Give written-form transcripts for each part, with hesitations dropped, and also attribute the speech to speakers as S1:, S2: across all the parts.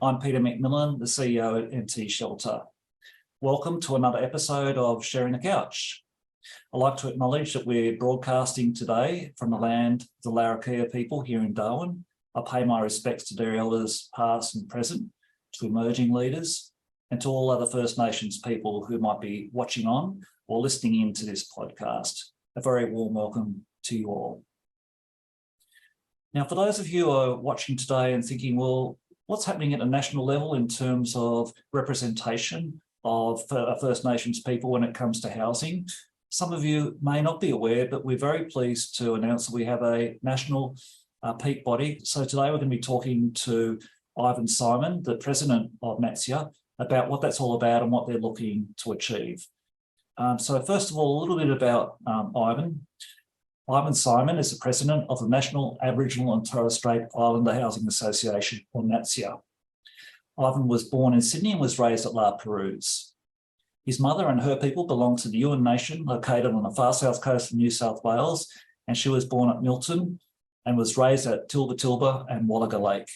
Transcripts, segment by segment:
S1: I'm Peter McMillan, the CEO at NT Shelter. Welcome to another episode of Sharing the Couch. I'd like to acknowledge that we're broadcasting today from the land of the Larrakia people here in Darwin. I pay my respects to their elders past and present, to emerging leaders, and to all other First Nations people who might be watching on or listening in to this podcast. A very warm welcome to you all. Now, for those of you who are watching today and thinking, well, what's happening at a national level in terms of representation of First Nations people when it comes to housing? Some of you may not be aware, but we're very pleased to announce that we have a national peak body. So today we're going to be talking to Ivan Simon, the president of NATSIHA, about what that's all about and what they're looking to achieve. So first of all, a little bit about Ivan. Ivan Simon is the president of the National Aboriginal and Torres Strait Islander Housing Association, or NATSIHA. Ivan was born in Sydney and was raised at La Perouse. His mother and her people belong to the Yuin Nation, located on the far south coast of New South Wales, and she was born at Milton and was raised at Tilba Tilba and Wallaga Lake.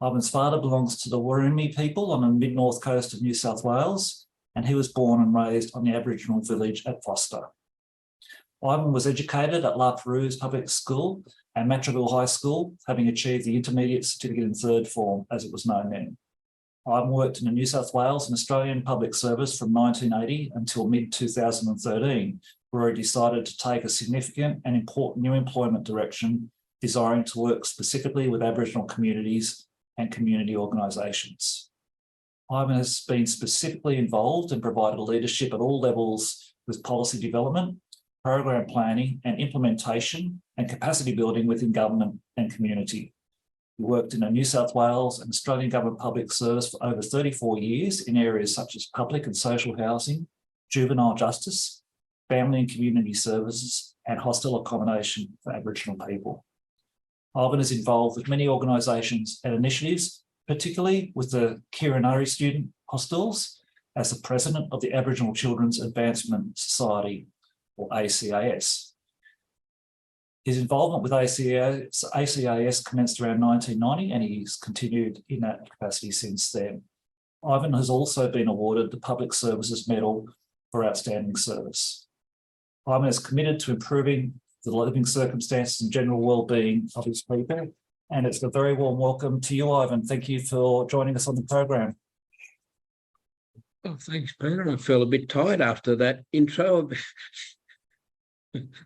S1: Ivan's father belongs to the Warumi people on the mid-north coast of New South Wales, and he was born and raised on the Aboriginal village at Foster. Ivan was educated at La Perouse Public School and Matraville High School, having achieved the intermediate certificate in third form, as it was known then. Ivan worked in the New South Wales and Australian Public Service from 1980 until mid-2013, where he decided to take a significant and important new employment direction, desiring to work specifically with Aboriginal communities and community organisations. Ivan has been specifically involved and provided leadership at all levels with policy development, program planning and implementation and capacity building within government and community. He worked in the New South Wales and Australian Government Public Service for over 34 years in areas such as public and social housing, juvenile justice, family and community services, and hostel accommodation for Aboriginal people. Ivan is involved with many organisations and initiatives, particularly with the Kirinari Student Hostels as the president of the Aboriginal Children's Advancement Society, or ACAS. His involvement with ACAS commenced around 1990 and he's continued in that capacity since then. Ivan has also been awarded the Public Services Medal for Outstanding Service. Ivan is committed to improving the living circumstances and general well-being of his people, and it's a very warm welcome to you, Ivan. Thank you for joining us on the program.
S2: Oh, thanks, Peter. I feel a bit tired after that intro.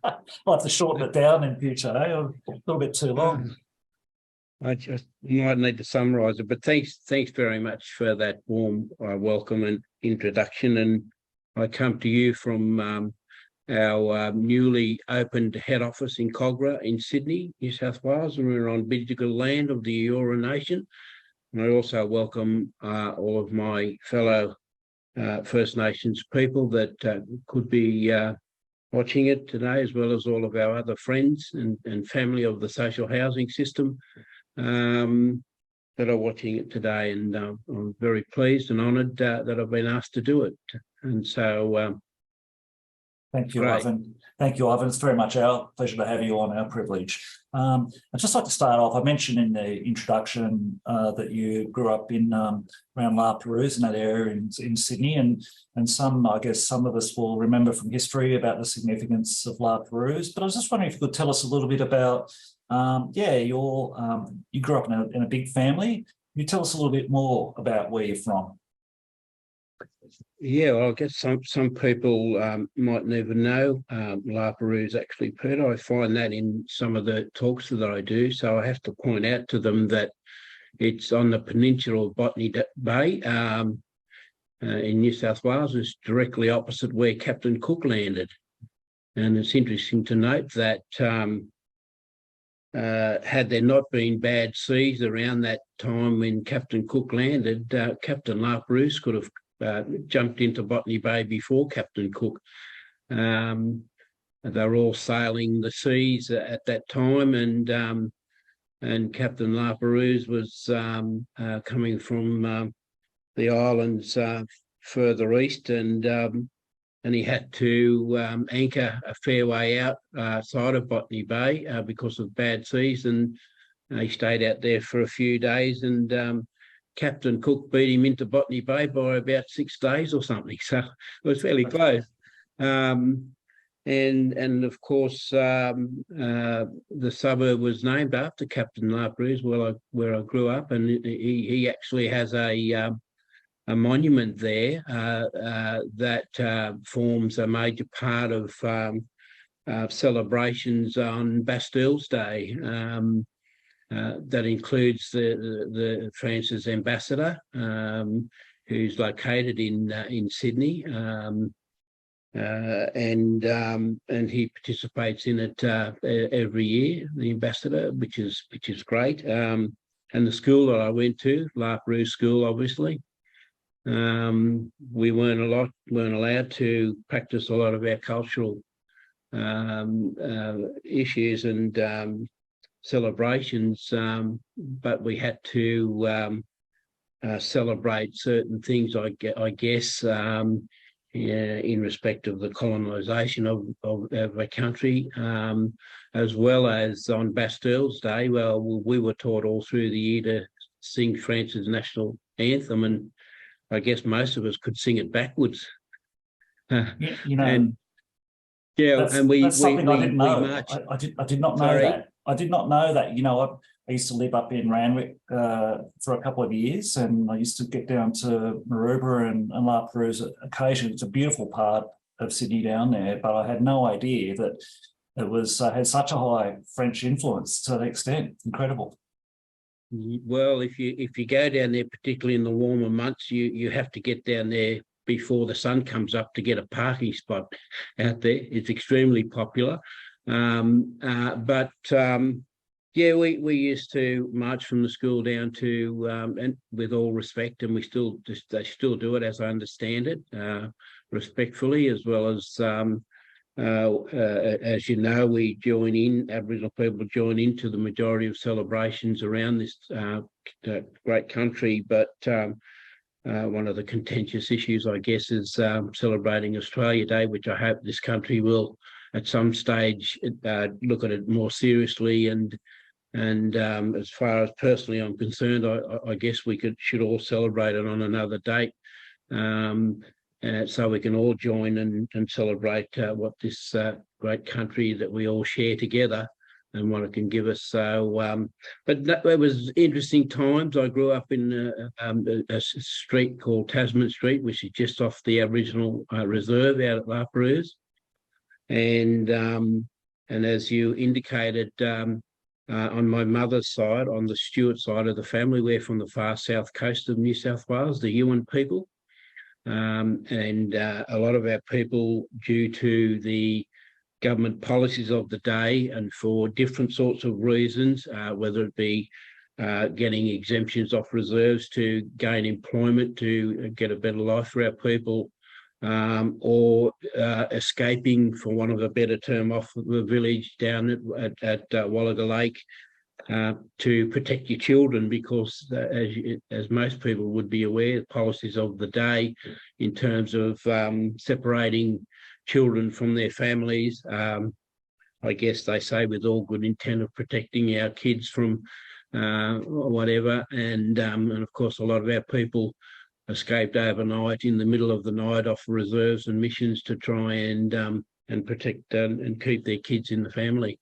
S1: I'll have to shorten it down in future, eh? A little bit too long.
S2: I just might need to summarise it, but thanks very much for that warm welcome and introduction. And I come to you from our newly opened head office in Cogra in Sydney, New South Wales, and we're on Aboriginal land of the Eora Nation. And I also welcome all of my fellow First Nations people that could be watching it today, as well as all of our other friends and family of the social housing system that are watching it today. And I'm very pleased and honoured that I've been asked to do it. And so
S1: thank you, Ivan. Thank you, Ivan. It's very much our pleasure to have you on, our privilege. I'd just like to start off, I mentioned in the introduction that you grew up in around La Perouse, in that area in Sydney, and some, I guess some of us will remember from history about the significance of La Perouse. But I was just wondering if you could tell us a little bit about, you grew up in a big family. Can you tell us a little bit more about where you're from?
S2: Yeah, well, I guess some people might never know La Perouse actually, Peter. I find that in some of the talks that I do. So I have to point out to them that it's on the peninsula of Botany Bay in New South Wales. It's directly opposite where Captain Cook landed. And it's interesting to note that had there not been bad seas around that time when Captain Cook landed, Captain La Perouse could have jumped into Botany Bay before Captain Cook. They were all sailing the seas at that time, and Captain La Perouse was coming from the islands further east, and he had to anchor a fair way outside of Botany Bay because of bad seas, and he stayed out there for a few days, and Captain Cook beat him into Botany Bay by about 6 days or something. So it was fairly close. And of course, the suburb was named after Captain Laprousse, where I grew up, and he actually has a monument there that forms a major part of celebrations on Bastille's Day. That includes the France's ambassador, who's located in Sydney. And he participates in it every year, the ambassador, which is great. And the school that I went to, Laprousse School, obviously, we weren't allowed to practice a lot of our cultural issues and celebrations, but we had to celebrate certain things, I guess. In respect of the colonisation of a country, as well as on Bastille's Day. Well, we were taught all through the year to sing France's national anthem, and I guess most of us could sing it backwards.
S1: And that's something I didn't know. I did not know that. I did not know that. I used to live up in Randwick for a couple of years, and I used to get down to Maroubra and Laprousse occasionally. It's a beautiful part of Sydney down there, but I had no idea that it was had such a high French influence to that extent. Incredible.
S2: Well, if you go down there, particularly in the warmer months, you have to get down there before the sun comes up to get a parking spot out there. It's extremely popular, but. Yeah, we used to march from the school down to, and with all respect, and they still do it, as I understand it, respectfully, as well as you know, we join in. Aboriginal people join into the majority of celebrations around this great country. But one of the contentious issues, I guess, is celebrating Australia Day, which I hope this country will, at some stage, look at it more seriously. And as far as personally I'm concerned, I guess we should all celebrate it on another date, so we can all join and celebrate what this great country that we all share together and what it can give us. So, but it was interesting times. I grew up in a street called Tasman Street, which is just off the Aboriginal Reserve out at Laprousse, and as you indicated. On my mother's side, on the Stewart side of the family, we're from the far south coast of New South Wales, the Yuin people. And a lot of our people, due to the government policies of the day and for different sorts of reasons, whether it be getting exemptions off reserves to gain employment, to get a better life for our people, or escaping, for want of a better term, off the village down at Wallaga Lake to protect your children, because as most people would be aware, the policies of the day in terms of separating children from their families, I guess they say with all good intent of protecting our kids from whatever, and of course a lot of our people escaped overnight in the middle of the night off reserves and missions to try and protect and keep their kids in the family.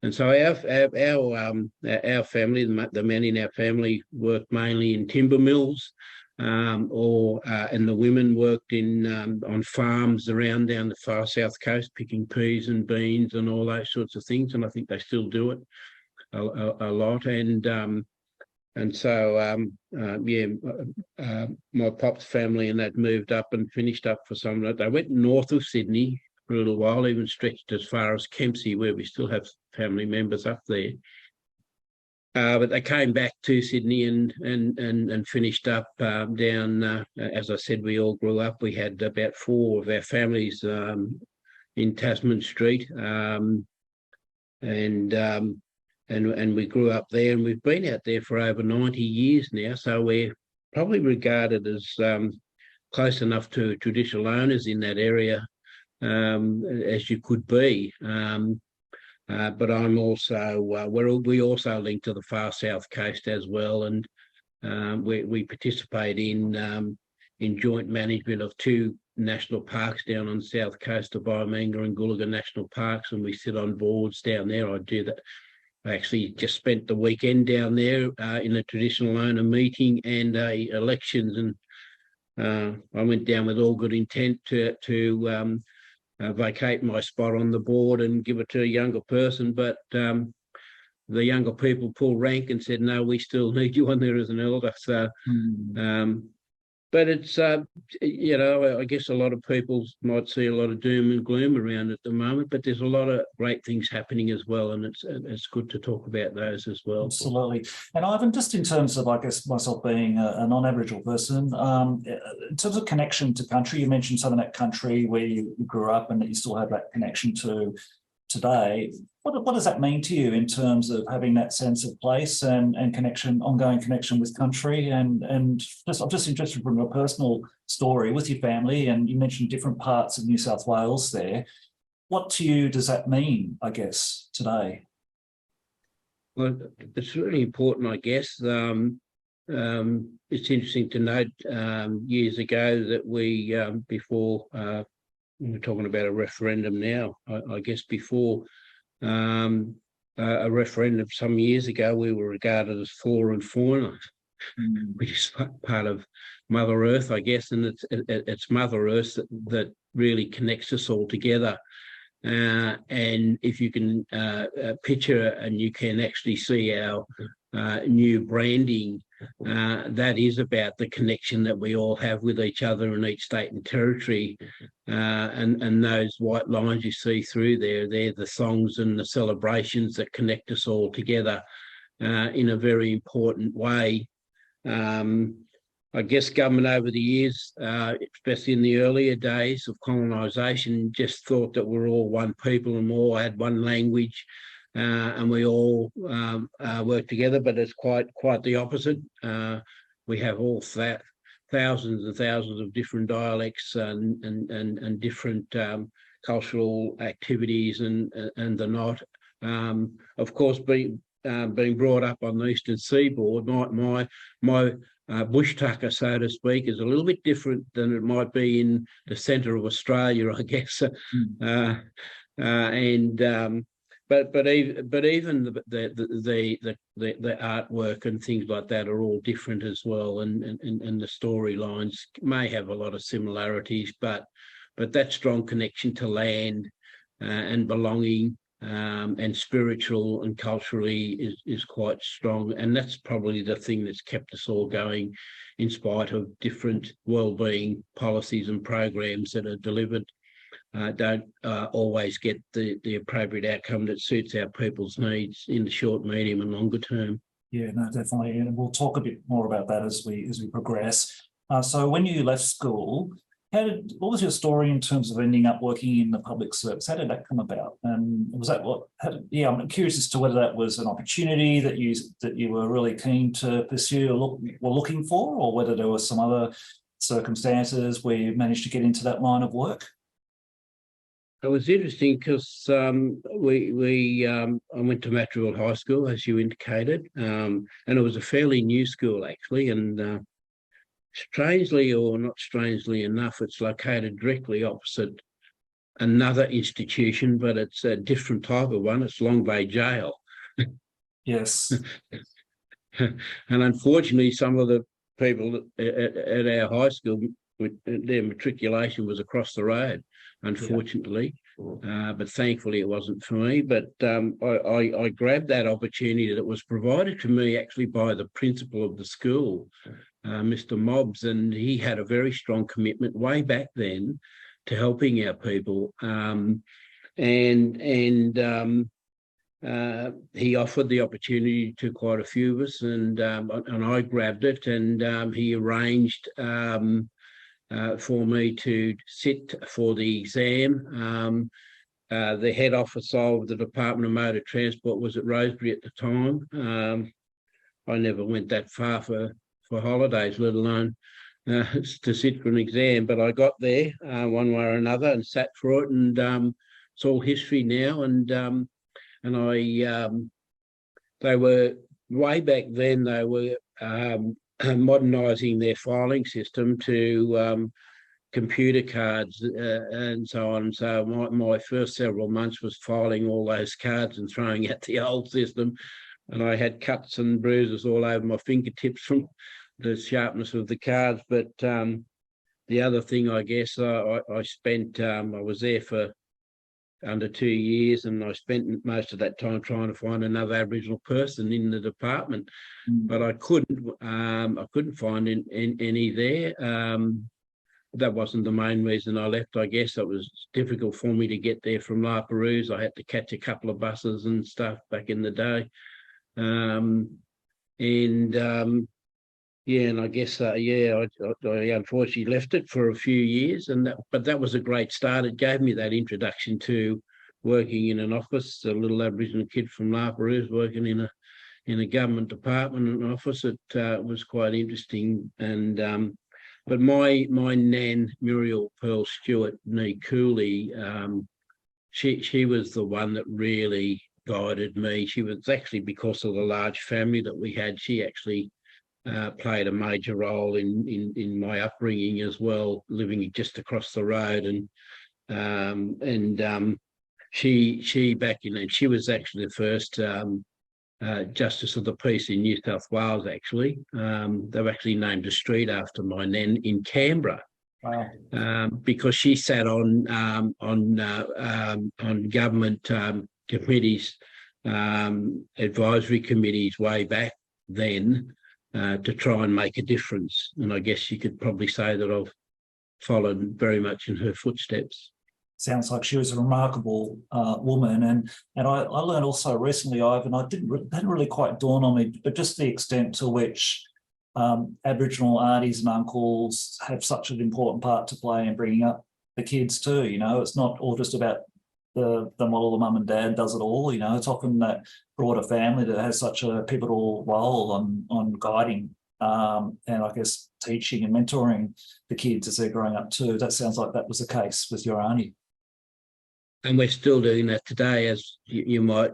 S2: And so our family, the men in our family, worked mainly in timber mills, and the women worked in on farms around down the far south coast, picking peas and beans and all those sorts of things. And I think they still do it a lot. And so, my pop's family and that moved up and finished up for some. They went north of Sydney for a little while, even stretched as far as Kempsey, where we still have family members up there. But they came back to Sydney and finished up down. As I said, we all grew up. We had about 4 of our families in Tasman Street, and we grew up there, and we've been out there for over 90 years now. So we're probably regarded as close enough to traditional owners in that area as you could be. But I'm also we also link to the far south coast as well, and we participate in joint management of 2 national parks down on the south coast of Byamanga and Gulaga National Parks, and we sit on boards down there. I do that. I actually just spent the weekend down there in a traditional owner meeting and elections, and I went down with all good intent to vacate my spot on the board and give it to a younger person, but the younger people pulled rank and said, no, we still need you on there as an elder. So, but it's, I guess a lot of people might see a lot of doom and gloom around at the moment, but there's a lot of great things happening as well. And it's good to talk about those as well.
S1: Absolutely. And Ivan, just in terms of, I guess, myself being a non-Aboriginal person, in terms of connection to country, you mentioned some of that country where you grew up and that you still have that connection to today. What does that mean to you in terms of having that sense of place and connection, ongoing connection with country? And I'm just interested from a personal story with your family, and you mentioned different parts of New South Wales there. What to you does that mean, I guess, today?
S2: Well, it's really important, I guess. It's interesting to note years ago that we, before we're talking about a referendum now, I guess before a referendum some years ago, we were regarded as flora and fauna, which is part of Mother Earth, I guess, and it's Mother Earth that really connects us all together. And if you can picture and you can actually see our new branding, that is about the connection that we all have with each other in each state and territory. And those white lines you see through there, they're the songs and the celebrations that connect us all together in a very important way. I guess government over the years, especially in the earlier days of colonisation, just thought that we're all one people and we all had one language and we all work together, but it's quite the opposite. We have all thousands and thousands of different dialects and different cultural activities and the not. Of course, being brought up on the eastern seaboard, my bush tucker, so to speak, is a little bit different than it might be in the centre of Australia, I guess. But even the artwork and things like that are all different as well, and the storylines may have a lot of similarities, but that strong connection to land and belonging and spiritual and culturally is quite strong, and that's probably the thing that's kept us all going in spite of different wellbeing policies and programs that are delivered. Don't always get the appropriate outcome that suits our people's needs in the short, medium and longer term.
S1: Yeah, no, definitely. And we'll talk a bit more about that as we progress. So when you left school, what was your story in terms of ending up working in the public service? How did that come about? And was that I'm curious as to whether that was an opportunity that you were really keen to pursue or were looking for, or whether there were some other circumstances where you managed to get into that line of work.
S2: It was interesting because I went to Matraville High School, as you indicated, and it was a fairly new school actually, and strangely or not strangely enough, it's located directly opposite another institution, but it's a different type of one. It's Long Bay Jail.
S1: Yes.
S2: And unfortunately, some of the people at our high school, their matriculation was across the road, unfortunately. Yeah. But thankfully it wasn't for me. But I grabbed that opportunity that was provided to me actually by the principal of the school, Mr. Mobbs, and he had a very strong commitment way back then to helping our people. He offered the opportunity to quite a few of us, and I grabbed it, and he arranged for me to sit for the exam. The head office of the Department of Motor Transport was at Rosebery at the time. I never went that far for holidays, let alone to sit for an exam, but I got there one way or another and sat for it, and it's all history now. And they were, way back then, they were modernising their filing system to computer cards and so on. So my first several months was filing all those cards and throwing out the old system. And I had cuts and bruises all over my fingertips from the sharpness of the cards. But the other thing, I guess, I spent, I was there for under 2 years, and I spent most of that time trying to find another Aboriginal person in the department, but I couldn't find any there. That wasn't the main reason I left. I guess it was difficult for me to get there from La Perouse. I had to catch a couple of buses and stuff back in the day. Yeah, and I guess I unfortunately left it for a few years, but that was a great start. It gave me that introduction to working in an office. A little Aboriginal kid from La Perouse working in a government department and office. It was quite interesting. And but my nan Muriel Pearl Stewart Nee Cooley, she was the one that really guided me. She was actually, because of the large family that we had, she actually played a major role in my upbringing as well, living just across the road. And she back in, and she was actually the first Justice of the Peace in New South Wales. Actually, they've actually named a street after my nan in Canberra.
S1: Wow.
S2: Because she sat on government committees, advisory committees way back then, to try and make a difference. And I guess you could probably say that I've followed very much in her footsteps.
S1: Sounds like she was a remarkable woman. And I learned also recently, Ivan, I didn't really quite dawn on me, but just the extent to which Aboriginal aunties and uncles have such an important part to play in bringing up the kids too. You know, it's not all just about the model the mum and dad does it all. You know, it's often that broader family that has such a pivotal role on guiding and I guess teaching and mentoring the kids as they're growing up too. That sounds like that was the case with your auntie.
S2: And we're still doing that today, as you might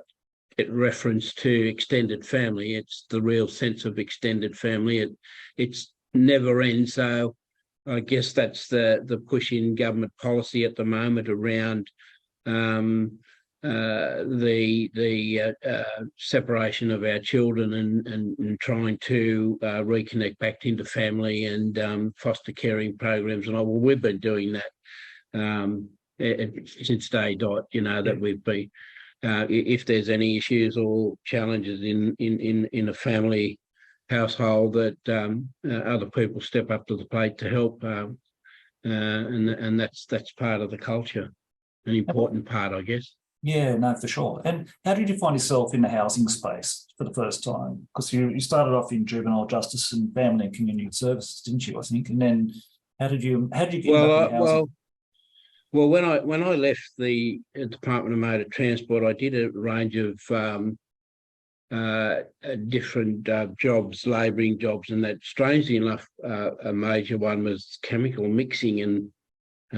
S2: get reference to extended family. It's the real sense of extended family. It's never ends. So I guess that's the push in government policy at the moment around the separation of our children and trying to reconnect back into family and foster caring programs. And we've been doing that since day dot. You know, that we've been. If there's any issues or challenges in a family household, that other people step up to the plate to help, and that's part of the culture, an important part, I guess.
S1: Yeah, no, for sure. And how did you find yourself in the housing space for the first time? Because you started off in juvenile justice and family and community services, didn't you? I think, and then how did you get into housing?
S2: Well, when I left the Department of Motor Transport, I did a range of different jobs, labouring jobs, and that, strangely enough, a major one was chemical mixing. And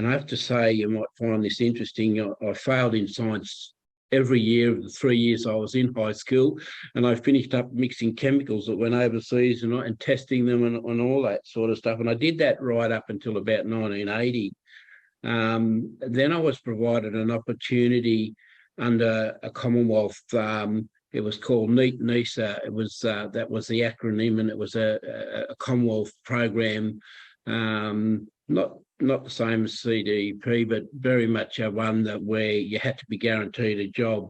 S2: I have to say, you might find this interesting, I failed in science every year of the 3 years I was in high school, and I finished up mixing chemicals that went overseas and testing them and all that sort of stuff. And I did that right up until about 1980. Then I was provided an opportunity under a Commonwealth. It was called NATSIHA. It was that was the acronym, and it was a Commonwealth program, not the same as CDP, but very much one where you had to be guaranteed a job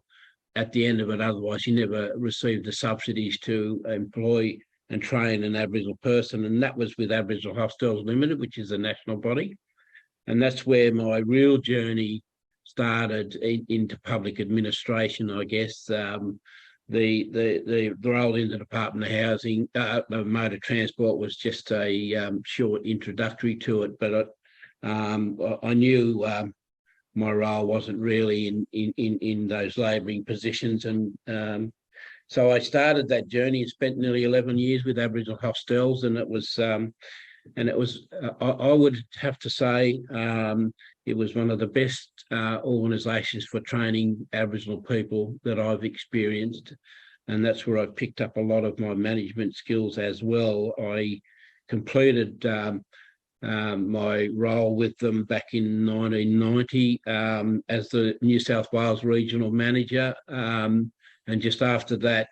S2: at the end of it. Otherwise, you never received the subsidies to employ and train an Aboriginal person. And that was with Aboriginal Hostels Limited, which is a national body. And that's where my real journey started into public administration, I guess. The role in the Department of Housing, Motor Transport, was just a short introductory to it, but I knew my role wasn't really in those labouring positions, and so I started that journey and spent nearly 11 years with Aboriginal Hostels, and it was I would have to say it was one of the best organisations for training Aboriginal people that I've experienced. and that's where I picked up a lot of my management skills as well. I completed my role with them back in 1990 as the New South Wales Regional Manager. And just after that,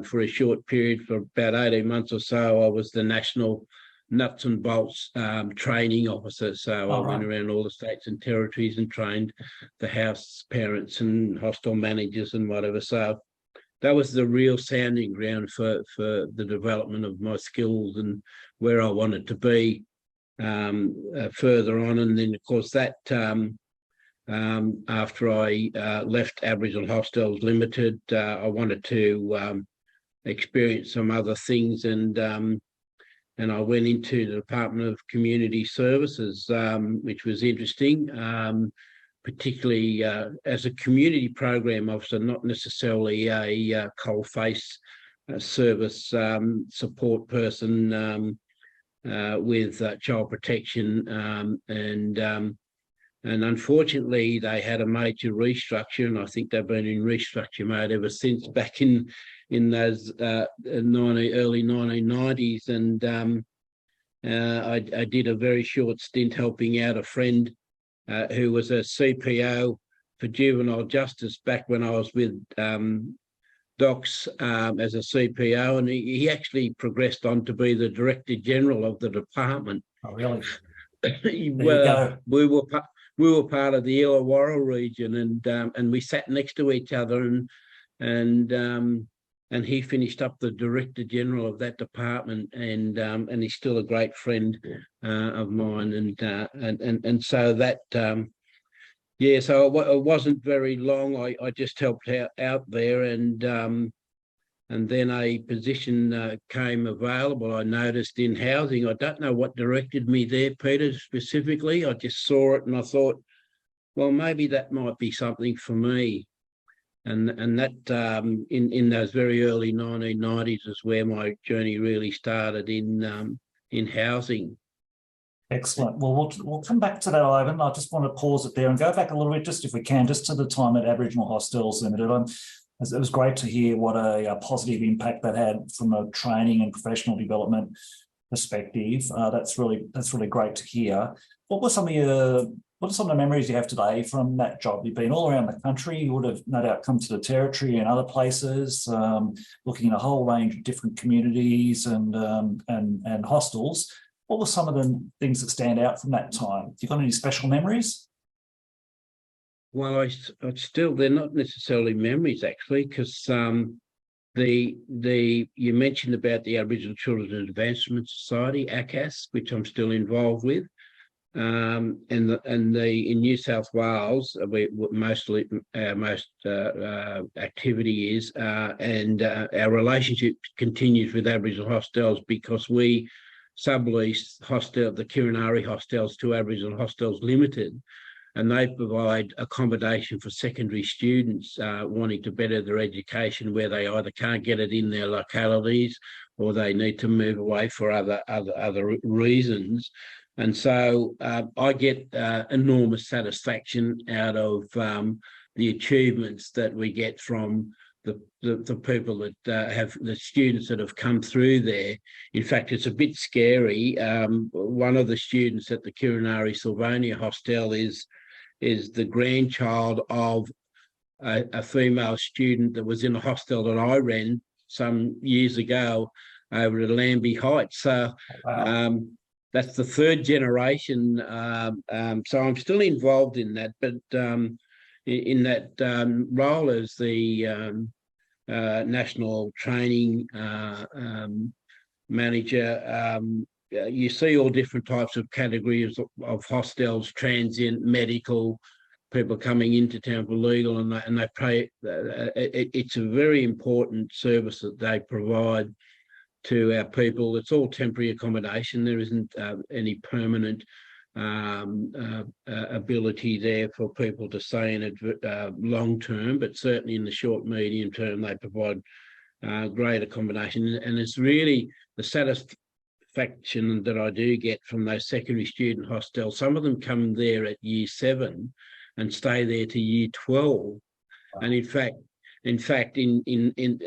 S2: for a short period, for about 18 months or so, I was the National Nuts and Bolts Training Officer. So I went around all the states and territories and trained the house parents and hostel managers and whatever. So that was the real sounding ground for the development of my skills and where I wanted to be further on. And then, of course, that after I left Aboriginal Hostels Limited, I wanted to experience some other things, and I went into the Department of Community Services, which was interesting, particularly as a community program officer, not necessarily a coalface service support person with child protection, and unfortunately they had a major restructure, and I think they've been in restructure mode ever since back in those early 1990s. And I did a very short stint helping out a friend who was a CPO for juvenile justice back when I was with DOCS as a CPO, and he actually progressed on to be the Director General of the department.
S1: Oh, really?
S2: Well, we were part of the Illawarra region, and we sat next to each other, and he finished up the Director General of that department, and he's still a great friend of mine, and so that yeah, so it wasn't very long. I just helped out there, and then a position came available, I noticed, in housing. I don't know what directed me there, Peter, specifically. I just saw it and I thought, well, maybe that might be something for me. And that in those very early 1990s is where my journey really started in housing.
S1: Excellent. Well, we'll come back to that, Ivan. I just want to pause it there and go back a little bit, just if we can, just to the time at Aboriginal Hostels Limited. It was great to hear what a positive impact that had from a training and professional development perspective. That's really great to hear. What are some of the memories you have today from that job? You've been all around the country. You would have no doubt come to the Territory and other places, looking at a whole range of different communities and hostels. What were some of the things that stand out from that time? Have you got any special memories?
S2: Well, I still, they're not necessarily memories, actually, because you mentioned about the Aboriginal Children's Advancement Society, ACAS, which I'm still involved with, and in New South Wales, mostly most activity is, and our relationship continues with Aboriginal hostels because we sublease the Kirinari hostels to Aboriginal Hostels Limited, and they provide accommodation for secondary students wanting to better their education, where they either can't get it in their localities or they need to move away for other reasons. And so I get enormous satisfaction out of the achievements that we get from the people that have the students that have come through there. In fact, it's a bit scary. One of the students at the Kirinari Sylvania Hostel is the grandchild of a female student that was in a hostel that I ran some years ago over at Lambie Heights. So wow. That's the third generation. So I'm still involved in that, but in that role as the national training manager, you see all different types of categories of hostels, transient, medical, people coming into town for legal, and they pay. It's a very important service that they provide to our people. It's all temporary accommodation. There isn't any permanent ability there for people to stay in it long term, but certainly in the short, medium term, they provide great accommodation. And it's really the satisfaction that I do get from those secondary student hostels. Some of them come there at year 7 and stay there to year 12. Wow. And in fact, in fact, in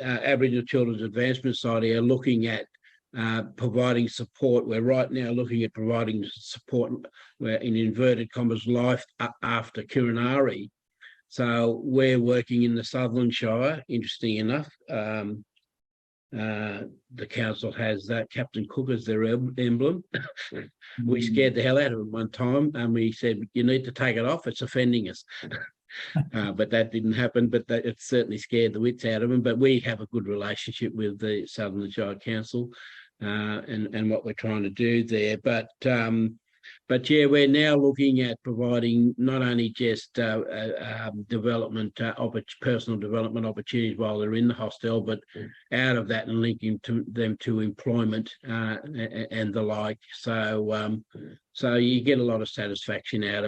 S2: Aboriginal Children's Advancement Society are looking at providing support. We're right now looking at providing support where, in inverted commas, life after Kirinari. So we're working in the Southern Shire, interesting enough. The council has that Captain Cook as their emblem. We scared the hell out of him one time, and we said, you need to take it off, it's offending us. But that didn't happen, but it certainly scared the wits out of him. But we have a good relationship with the Southern Shire Council and what we're trying to do there. But yeah, we're now looking at providing not only just development, personal development opportunities while they're in the hostel, but out of that and linking them to employment and the like. So you get a lot of satisfaction out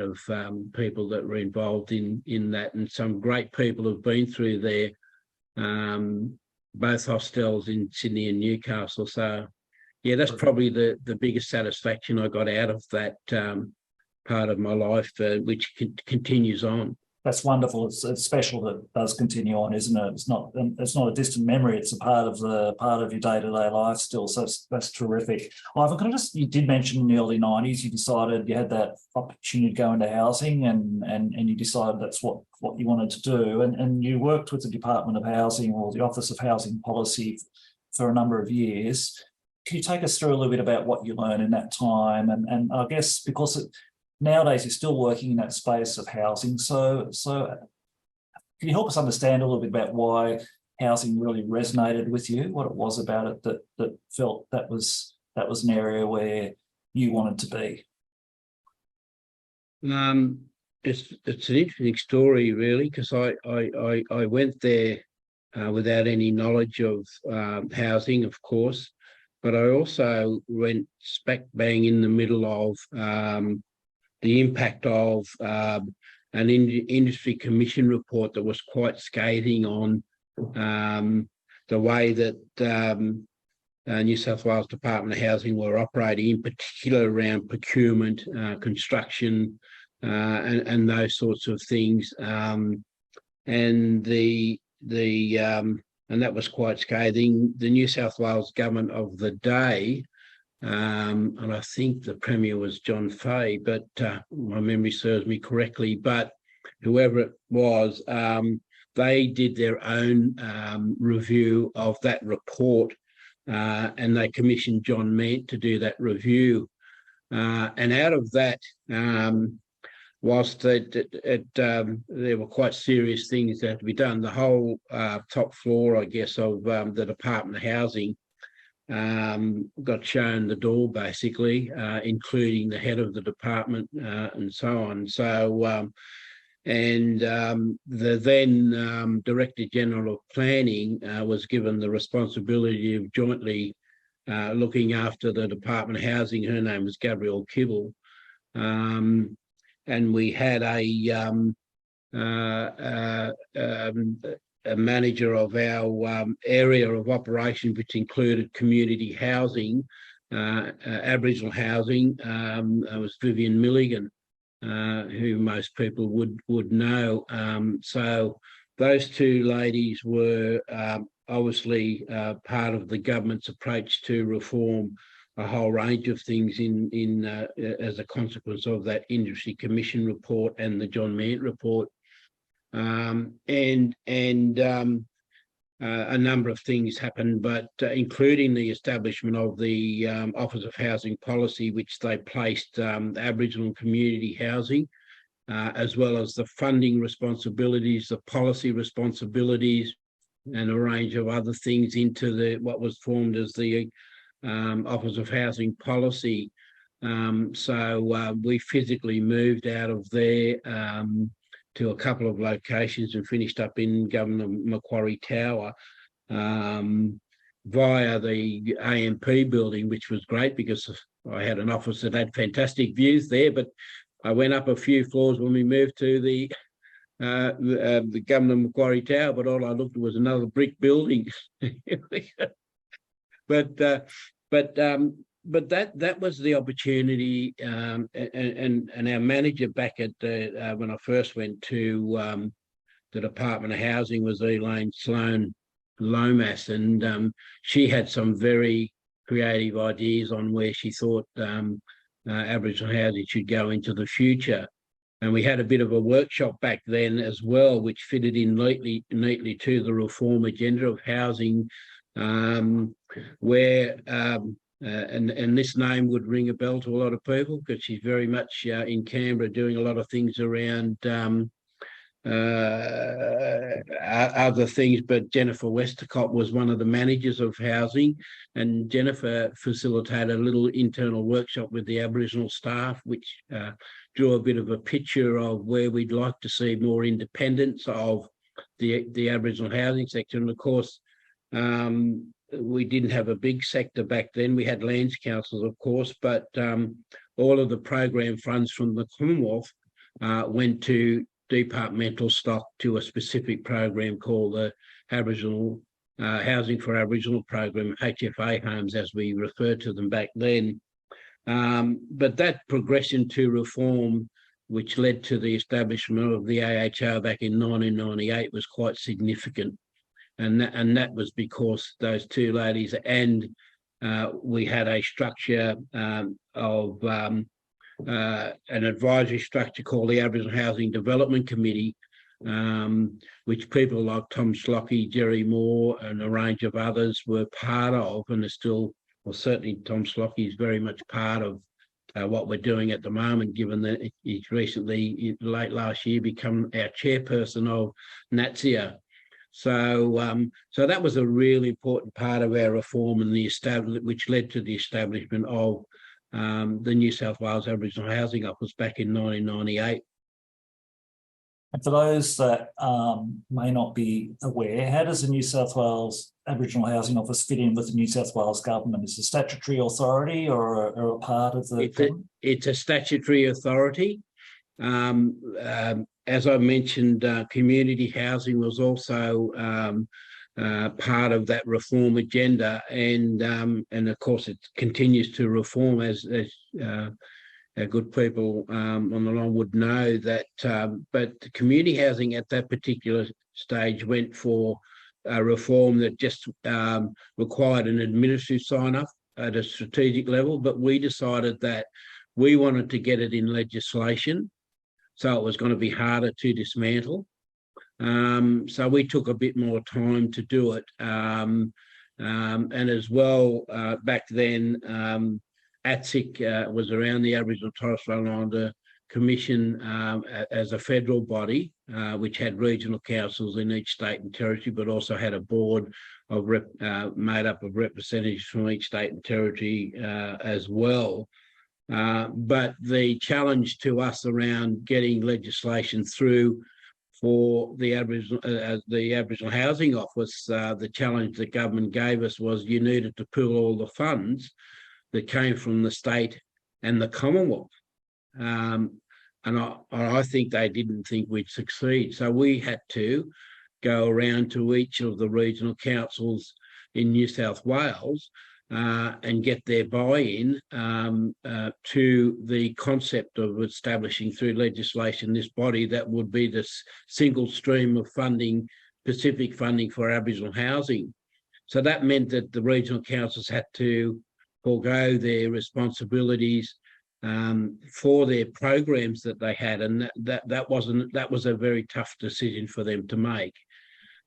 S2: of people that were involved in that, and some great people have been through there, both hostels in Sydney and Newcastle. So yeah, that's probably the biggest satisfaction I got out of that part of my life, which continues on.
S1: That's wonderful. It's special that it does continue on, isn't it? It's not a distant memory. It's a part of your day-to-day life still. So that's terrific. Ivan, you did mention in the early 90s, you decided you had that opportunity to go into housing, and you decided that's what you wanted to do. And you worked with the Department of Housing, or the Office of Housing Policy, for a number of years. Can you take us through a little bit about what you learned in that time? And I guess because nowadays you're still working in that space of housing, so can you help us understand a little bit about why housing really resonated with you, what it was about it that felt that was an area where you wanted to be?
S2: It's an interesting story, really, because I went there without any knowledge of housing, of course. But I also went smack bang in the middle of the impact of an industry commission report that was quite scathing on the way that New South Wales Department of Housing were operating, in particular around procurement, construction, and those sorts of things, and that was quite scathing. The New South Wales government of the day, and I think the Premier was John Fay, but my memory serves me correctly, but whoever it was, they did their own review of that report, and they commissioned John Mant to do that review. And out of that, whilst there were quite serious things that had to be done, the whole top floor, I guess, of the Department of Housing got shown the door, basically, including the head of the department and so on. So, the then Director General of Planning was given the responsibility of jointly looking after the Department of Housing. Her name was Gabrielle Kibble. And we had a manager of our area of operation, which included community housing, Aboriginal housing. It was Vivian Milligan, who most people would know. So those two ladies were obviously part of the government's approach to reform a whole range of things as a consequence of that industry commission report and the John Mant report, and a number of things happened, but including the establishment of the Office of Housing Policy, which they placed Aboriginal community housing, as well as the funding responsibilities, the policy responsibilities, and a range of other things into what was formed as the Office of Housing Policy. So we physically moved out of there to a couple of locations and finished up in Governor Macquarie Tower via the AMP building, which was great because I had an office that had fantastic views there. But I went up a few floors when we moved to the Governor Macquarie Tower, but all I looked at was another brick building. But that was the opportunity, and our manager back at when I first went to the Department of Housing was Elaine Sloan Lomas, and she had some very creative ideas on where she thought Aboriginal housing should go into the future. And we had a bit of a workshop back then as well, which fitted in neatly to the reform agenda of housing, where and this name would ring a bell to a lot of people because she's very much in Canberra doing a lot of things around other things, but Jennifer Westacott was one of the managers of housing, and Jennifer facilitated a little internal workshop with the Aboriginal staff, which drew a bit of a picture of where we'd like to see more independence of the Aboriginal housing sector. And of course, we didn't have a big sector back then. We had lands councils, of course, but all of the program funds from the Commonwealth went to departmental stock to a specific program called the Aboriginal Housing for Aboriginal Program, HFA homes, as we referred to them back then. But that progression to reform, which led to the establishment of the AHR back in 1998, was quite significant. And that was because those two ladies, and we had a structure of an advisory structure called the Aboriginal Housing Development Committee, which people like Tom Schlocky, Jerry Moore, and a range of others were part of, and are still, well, certainly Tom Schlocky is very much part of what we're doing at the moment, given that he's recently, late last year, become our chairperson of NATSIHA. So that was a really important part of our reform and which led to the establishment of the New South Wales Aboriginal Housing Office back in 1998.
S1: And for those that may not be aware, how does the New South Wales Aboriginal Housing Office fit in with the New South Wales government? Is it a statutory authority or a part of the...
S2: It's a statutory authority. As I mentioned, community housing was also part of that reform agenda, and of course it continues to reform as our good people on the line would know that. But community housing at that particular stage went for a reform that just required an administrative sign-off at a strategic level, but we decided that we wanted to get it in legislation, so it was going to be harder to dismantle. So we took a bit more time to do it. And as well, back then, NATSIHA was around, the Aboriginal and Torres Strait Islander Commission, as a federal body, which had regional councils in each state and territory, but also had a board of made up of representatives from each state and territory as well. But the challenge to us around getting legislation through for the Aboriginal Housing Office, the challenge the government gave us was you needed to pool all the funds that came from the state and the Commonwealth. And I think they didn't think we'd succeed. So we had to go around to each of the regional councils in New South Wales and get their buy-in to the concept of establishing through legislation this body that would be this single stream of funding, specific funding for Aboriginal housing. So that meant that the regional councils had to forego their responsibilities for their programs that they had, and that was a very tough decision for them to make.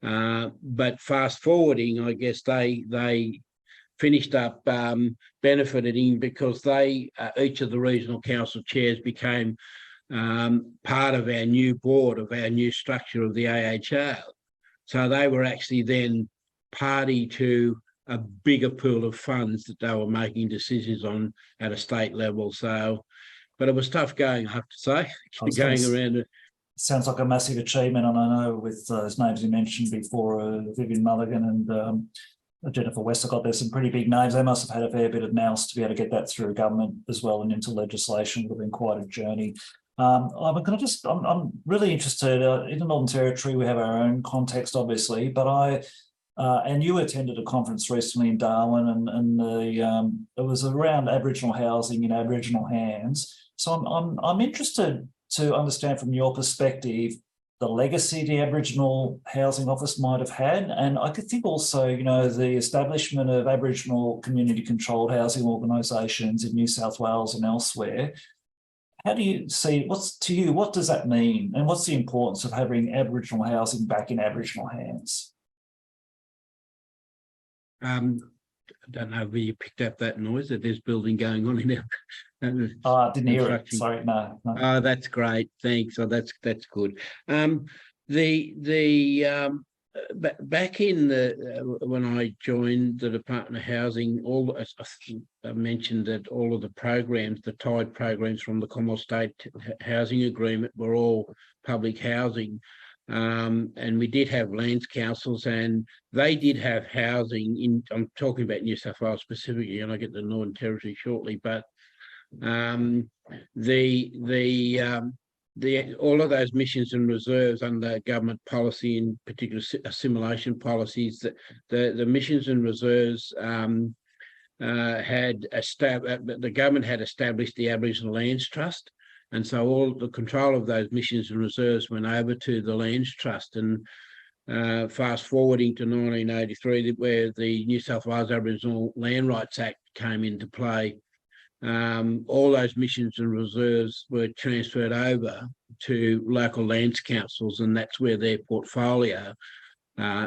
S2: But fast forwarding, I guess they finished up benefiting because each of the regional council chairs became part of our new board, of our new structure of the AHR. So they were actually then party to a bigger pool of funds that they were making decisions on at a state level. So, but it was tough going, I have to say, going around it.
S1: Sounds like a massive achievement, and I know with those names you mentioned before, Vivian Mulligan and Jennifer Westacott, there's some pretty big names. They must have had a fair bit of nous to be able to get that through government as well and into legislation. It would have been quite a journey. I'm really interested in the Northern Territory. We have our own context, obviously, but and you attended a conference recently in Darwin, and it was around Aboriginal housing in Aboriginal hands. So I'm interested to understand from your perspective, the legacy the Aboriginal Housing Office might have had. And I could think also, you know, the establishment of Aboriginal community-controlled housing organisations in New South Wales and elsewhere. How do you see, what does that mean? And what's the importance of having Aboriginal housing back in Aboriginal hands?
S2: I don't know where you picked up that noise, that there's building going on in there.
S1: I didn't hear it. Sorry, no.
S2: Oh, that's great. Thanks. Oh, that's good. Back in when I joined the Department of Housing, I mentioned that all of the programs, the tied programs from the Commonwealth State Housing Agreement, were all public housing. And we did have lands councils, and they did have housing I'm talking about New South Wales specifically, and I'll get to the Northern Territory shortly, but all of those missions and reserves under government policy, in particular assimilation policies, that the missions and reserves the government had established the Aboriginal Lands Trust. And so all the control of those missions and reserves went over to the Lands Trust. And fast forwarding to 1983, where the New South Wales Aboriginal Land Rights Act came into play, all those missions and reserves were transferred over to local lands councils, and that's where their portfolio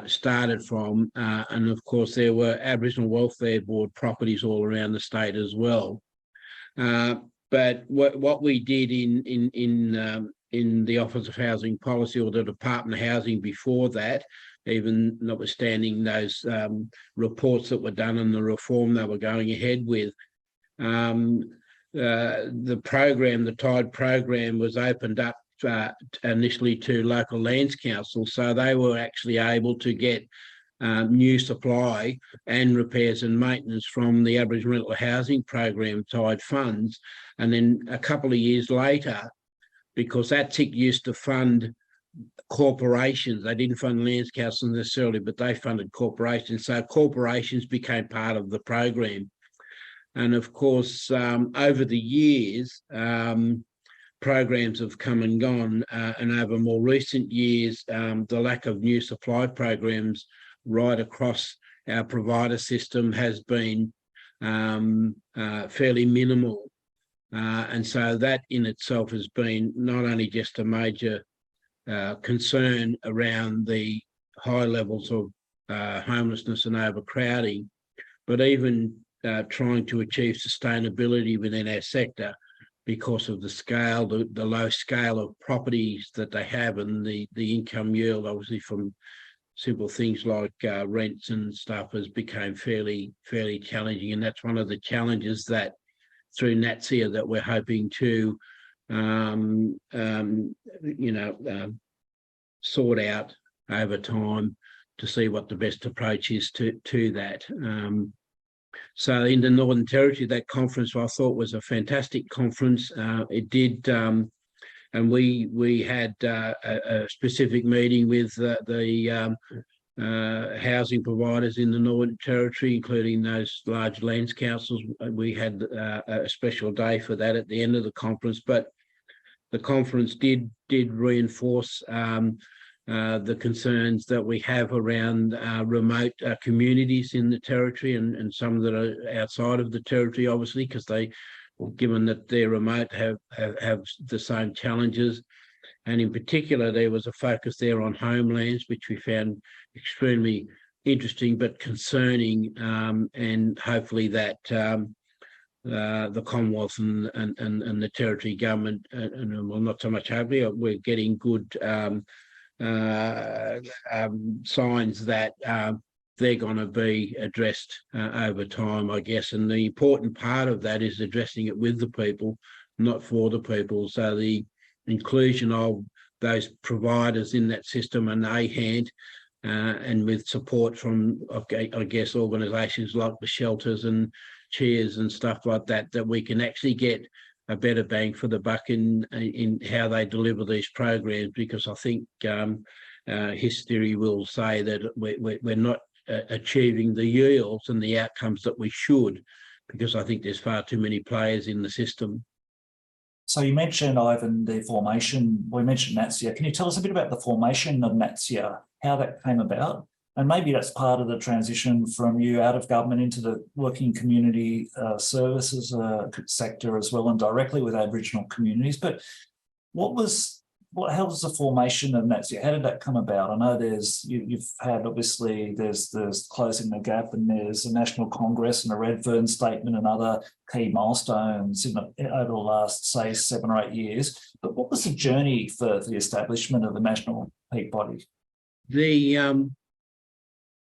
S2: started from. And of course, there were Aboriginal Welfare Board properties all around the state as well. But what we did in the Office of Housing Policy, or the Department of Housing before that, even notwithstanding those reports that were done and the reform they were going ahead with, the program, the TIDE program, was opened up initially to local lands councils, so they were actually able to get new supply and repairs and maintenance from the Aboriginal Housing Program TIDE funds. And then a couple of years later, because NATSIHA used to fund corporations, they didn't fund lands councils necessarily, but they funded corporations, so corporations became part of the program. And of course, over the years, programs have come and gone, and over more recent years, the lack of new supply programs right across our provider system has been fairly minimal. And so that in itself has been not only just a major concern around the high levels of homelessness and overcrowding, but even trying to achieve sustainability within our sector because of the scale, the low scale of properties that they have, and the income yield, obviously, from simple things like rents and stuff, has become fairly challenging. And that's one of the challenges that through NATSIHA that we're hoping to sort out over time, to see what the best approach is to that. So in the Northern Territory, that conference I thought was a fantastic conference. It did, and we had a specific meeting with the housing providers in the Northern Territory, including those large lands councils. We had a special day for that at the end of the conference, but the conference did reinforce the concerns that we have around remote communities in the Territory, and some that are outside of the Territory, obviously, because they, given that they're remote, have the same challenges. And in particular, there was a focus there on homelands, which we found extremely interesting but concerning, and hopefully that the Commonwealth and the Territory government, and well, not so much hopefully, we're getting good signs that they're going to be addressed over time, I guess. And the important part of that is addressing it with the people, not for the people. So the inclusion of those providers in that system and AHANT, and with support from, I guess, organisations like the shelters and chairs and stuff like that, that we can actually get a better bang for the buck in how they deliver these programs. Because I think history will say that we're not achieving the yields and the outcomes that we should, because I think there's far too many players in the system.
S1: So you mentioned, Ivan, the formation. We mentioned NATSIHA. Can you tell us a bit about the formation of NATSIHA, how that came about? And maybe that's part of the transition from you out of government into the working community services sector as well, and directly with Aboriginal communities. But how was the formation of NATSIHA? How did that come about? I know you've had, obviously, there's Closing the Gap, and there's a National Congress and a Redfern Statement and other key milestones over the last, say, 7 or 8 years. But what was the journey for the establishment of the National Peak Body?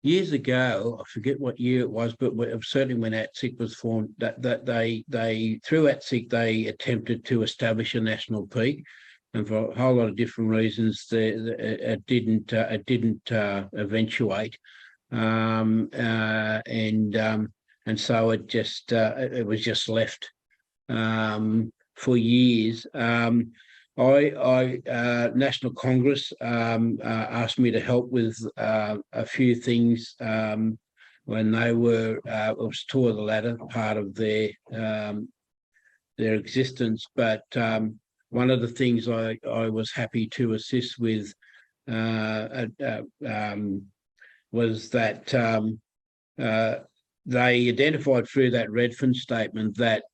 S2: Years ago, I forget what year it was, but certainly when ATSIC was formed, that they through ATSIC they attempted to establish a national peak, and for a whole lot of different reasons, it didn't eventuate, and so it was just left for years. National Congress asked me to help with a few things when they were, it was toward the latter part of their existence. But one of the things I was happy to assist with was that they identified through that Redfern statement that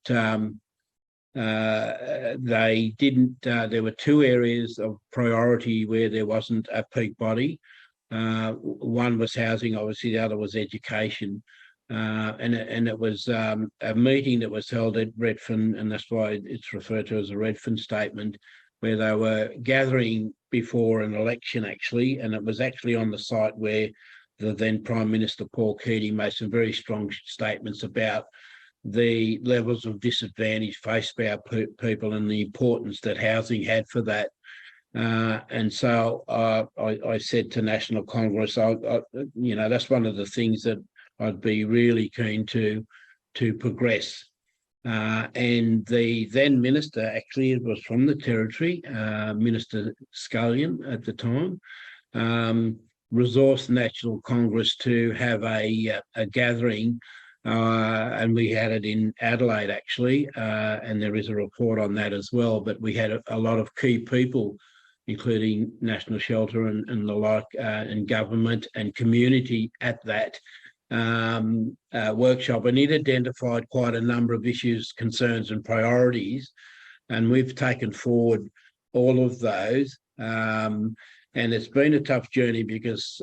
S2: they didn't. There were 2 areas of priority where there wasn't a peak body. One was housing, obviously. The other was education, and it was a meeting that was held at Redfern, and that's why it's referred to as a Redfern statement, where they were gathering before an election, actually, and it was actually on the site where the then Prime Minister Paul Keating made some very strong statements about the levels of disadvantage faced by our people and the importance that housing had for that. And so I said to National Congress, that's one of the things that I'd be really keen to progress. And the then minister, actually, it was from the Territory, Minister Scullion at the time, resourced National Congress to have a gathering. And we had it in Adelaide, actually, and there is a report on that as well. But we had a lot of key people, including National Shelter and the like, and government and community at that workshop. And it identified quite a number of issues, concerns and priorities. And we've taken forward all of those. And it's been a tough journey because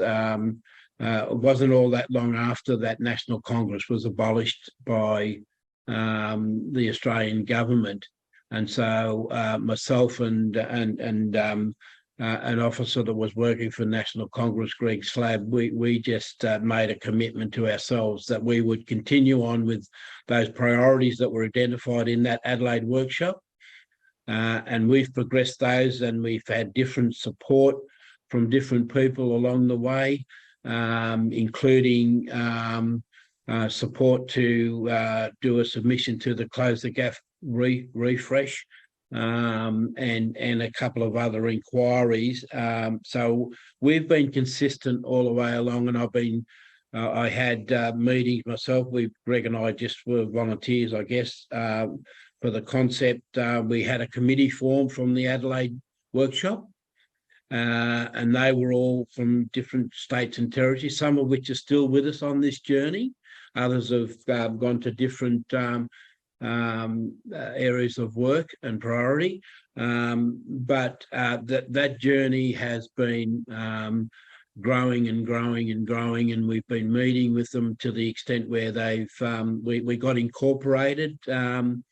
S2: it wasn't all that long after that National Congress was abolished by the Australian government, and so myself and an officer that was working for National Congress, Greg Slab, we just made a commitment to ourselves that we would continue on with those priorities that were identified in that Adelaide workshop, and we've progressed those, and we've had different support from different people along the way. Including support to do a submission to the Close the Gap refresh, and a couple of other inquiries. So we've been consistent all the way along, and I had meetings myself. Greg and I just were volunteers, I guess, for the concept. We had a committee formed from the Adelaide workshop. And they were all from different states and territories, some of which are still with us on this journey. Others have gone to different areas of work and priority. But that journey has been growing and growing and growing, and we've been meeting with them to the extent where we got incorporated in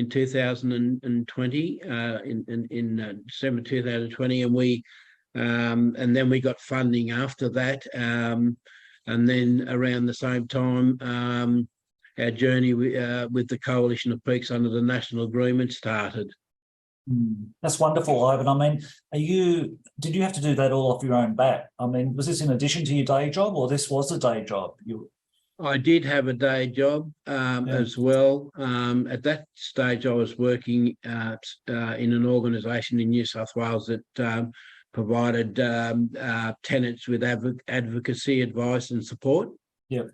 S2: 2020, in December 2020, and then we got funding after that, and then around the same time, our journey with the Coalition of Peaks under the National Agreement started.
S1: That's wonderful, Ivan. I mean, did you have to do that all off your own back? I mean, was this in addition to your day job, or this was a day job?
S2: I did have a day job as well. At that stage, I was working in an organisation in New South Wales that provided tenants with advocacy, advice and support.
S1: Yep.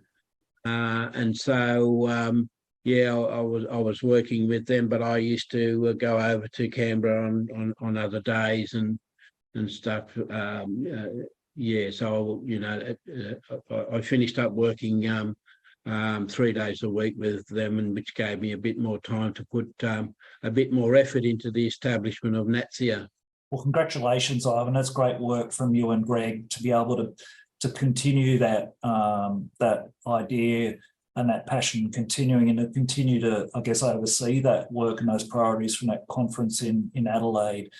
S2: And so, I was working with them, but I used to go over to Canberra on other days and stuff. So I finished up working 3 days a week with them, and which gave me a bit more time to put a bit more effort into the establishment of NATSIHA.
S1: Well, congratulations, Ivan. That's great work from you and Greg to be able to continue that that idea and that passion continuing, and to continue to, I guess, oversee that work and those priorities from that conference in Adelaide.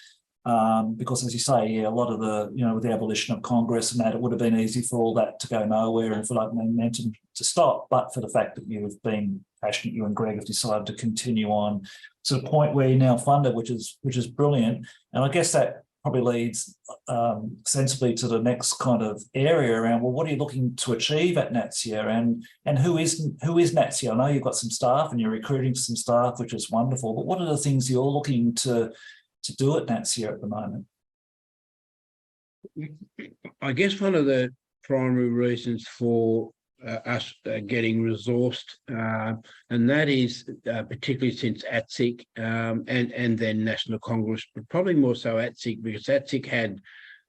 S1: Because, as you say, yeah, a lot of the, with the abolition of Congress and that, it would have been easy for all that to go nowhere and for that momentum to stop. But for the fact that you've been passionate, you and Greg have decided to continue on to the point where you're now funded, which is brilliant. And I guess that probably leads sensibly to the next kind of area around, well, what are you looking to achieve at NATSIHA, and who is NATSIHA? I know you've got some staff and you're recruiting some staff, which is wonderful, but what are the things you're looking to do at NATSIHA at the moment?
S2: I guess one of the primary reasons for us getting resourced, and that is particularly since ATSIC and then National Congress, but probably more so ATSIC, because ATSIC had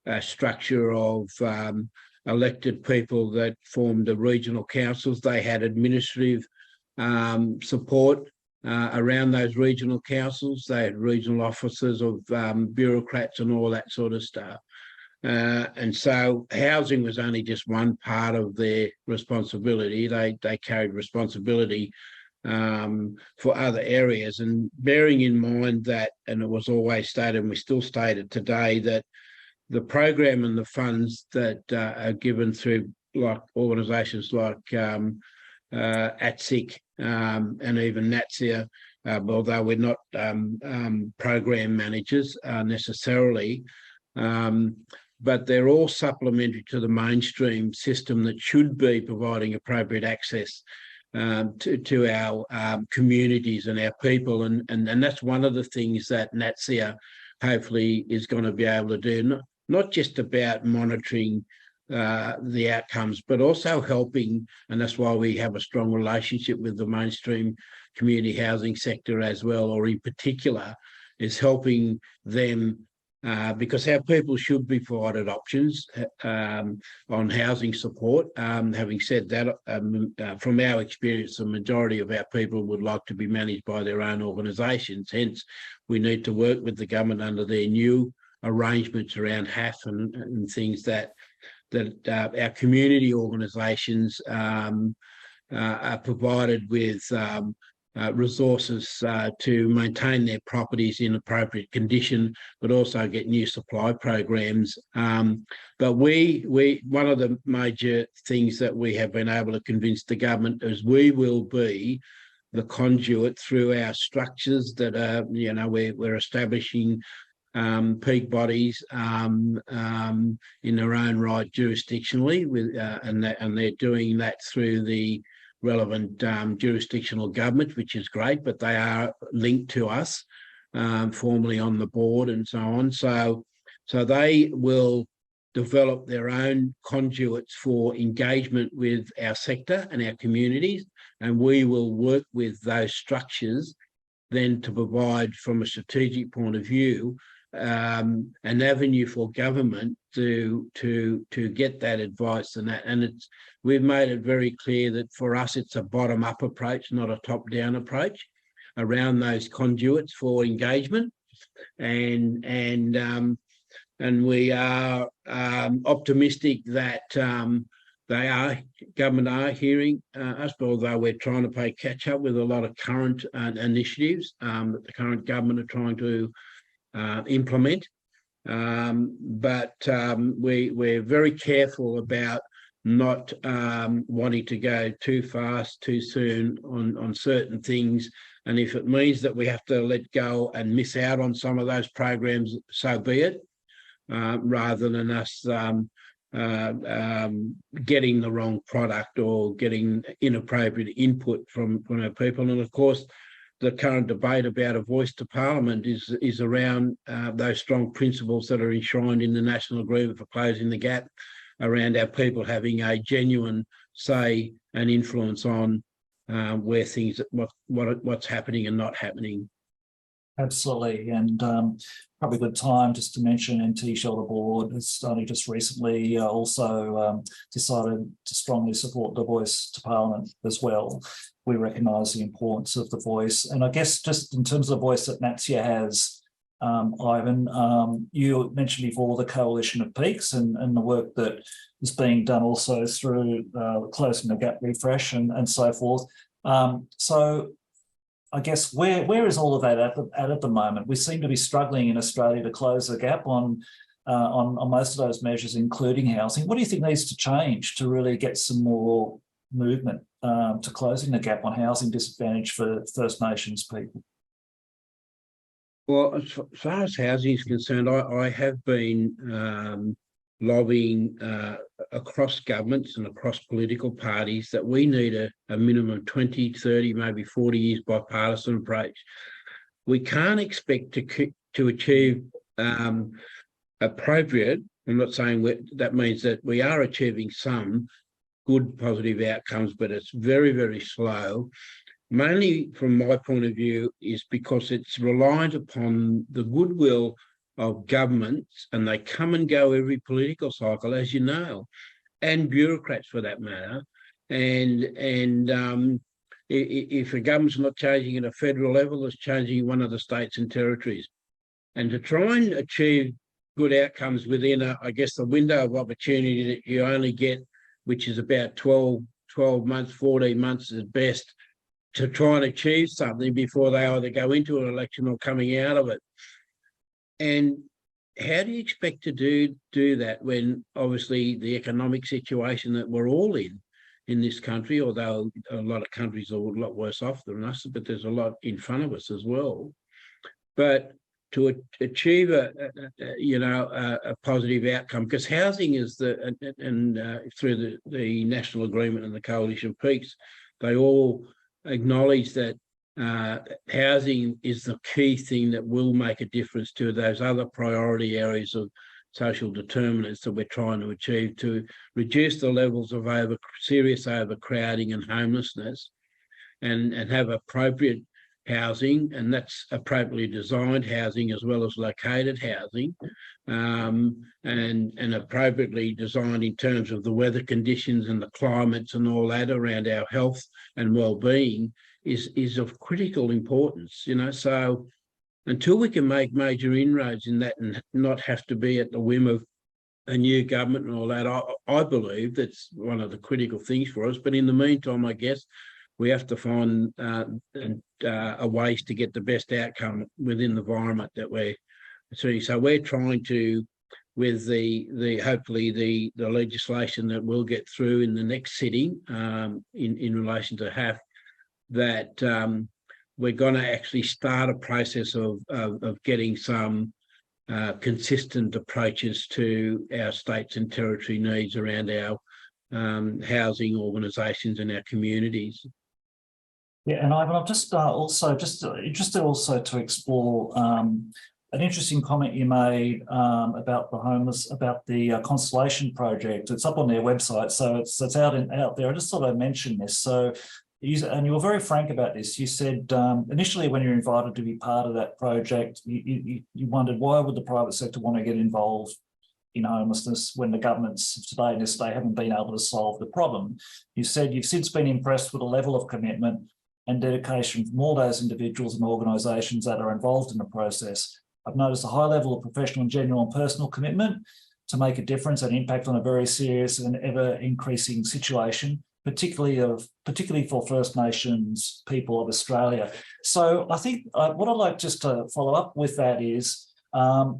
S2: a structure of elected people that formed the regional councils. They had administrative support around those regional councils. They had regional officers of bureaucrats and all that sort of stuff. And so housing was only just one part of their responsibility. They carried responsibility for other areas. And bearing in mind that, and it was always stated, and we still state it today, that the program and the funds that are given through like organisations like ATSIC and even NATSIHA, although we're not program managers necessarily, but they're all supplementary to the mainstream system that should be providing appropriate access to our communities and our people. And that's one of the things that NATSIHA hopefully is going to be able to do, not just about monitoring the outcomes, but also helping, and that's why we have a strong relationship with the mainstream community housing sector as well, or in particular, is helping them because our people should be provided options on housing support. Having said that, from our experience, the majority of our people would like to be managed by their own organisations. Hence, we need to work with the government under their new arrangements around HAF and things that our community organisations are provided with resources to maintain their properties in appropriate condition, but also get new supply programs. But one of the major things that we have been able to convince the government is we will be the conduit through our structures that are, we're establishing peak bodies in their own right jurisdictionally, and they're doing that through the relevant jurisdictional government, which is great, but they are linked to us formally on the board and so on. So they will develop their own conduits for engagement with our sector and our communities, and we will work with those structures then to provide, from a strategic point of view, an avenue for government to get that advice and that. And we've made it very clear that for us it's a bottom-up approach, not a top-down approach around those conduits for engagement. And we are optimistic that government are hearing us, but although we're trying to play catch up with a lot of current initiatives that the current government are trying to implement. But we're very careful about not wanting to go too fast, too soon on certain things. And if it means that we have to let go and miss out on some of those programs, so be it, rather than us getting the wrong product or getting inappropriate input from our people. And of course, the current debate about a voice to Parliament is around those strong principles that are enshrined in the National Agreement for Closing the Gap, around our people having a genuine say and influence on where things, what's happening and not happening.
S1: Absolutely, and probably a good time just to mention NT Shelter Board has only just recently also decided to strongly support the voice to Parliament as well. We recognise the importance of the voice, and I guess just in terms of the voice that NATSIHA has, Ivan, you mentioned before the Coalition of Peaks and the work that is being done also through Closing the Gap refresh and so forth. So I guess where is all of that at the moment? We seem to be struggling in Australia to close the gap on most of those measures, including housing. What do you think needs to change to really get some more movement to closing the gap on housing disadvantage for First Nations people?
S2: Well, as far as housing is concerned, I have been lobbying across governments and across political parties that we need a minimum 20, 30, maybe 40 years bipartisan approach. We can't expect to achieve appropriate, I'm not saying that means that we are achieving some good positive outcomes, but it's very, very slow. Mainly from my point of view is because it's reliant upon the goodwill of governments, and they come and go every political cycle, as you know, and bureaucrats for that matter. And if a government's not changing at a federal level, it's changing one of the states and territories. And to try and achieve good outcomes within, I guess, the window of opportunity that you only get, which is about 12 months, 14 months at best, to try and achieve something before they either go into an election or coming out of it. And how do you expect to do that when obviously the economic situation that we're all in this country, although a lot of countries are a lot worse off than us, but there's a lot in front of us as well. But to achieve a positive outcome, because housing is through the national agreement and the Coalition of Peaks, they all acknowledge that housing is the key thing that will make a difference to those other priority areas of social determinants that we're trying to achieve, to reduce the levels of serious overcrowding and homelessness, and have appropriate housing, and that's appropriately designed housing as well as located housing, and appropriately designed in terms of the weather conditions and the climates and all that around our health and well-being is of critical importance, so until we can make major inroads in that and not have to be at the whim of a new government and all that, I believe that's one of the critical things for us. But in the meantime, I guess we have to find ways to get the best outcome within the environment that we're seeing. So we're trying to, with the hopefully the legislation that we'll get through in the next sitting in relation to HAF, that we're going to actually start a process of getting some consistent approaches to our states and territory needs around our housing organisations and our communities.
S1: Yeah, and Ivan, I'm just interested also to explore an interesting comment you made about the homeless, about the Constellation project. It's up on their website, so it's out there. I just thought I'd mention this. So, you were very frank about this. You said initially when you were invited to be part of that project, you wondered why would the private sector want to get involved in homelessness when the governments of today and this day haven't been able to solve the problem. You said you've since been impressed with the level of commitment and dedication from all those individuals and organisations that are involved in the process. I've noticed a high level of professional and genuine personal commitment to make a difference and impact on a very serious and ever-increasing situation, particularly for First Nations people of Australia. So I think what I'd like just to follow up with that is how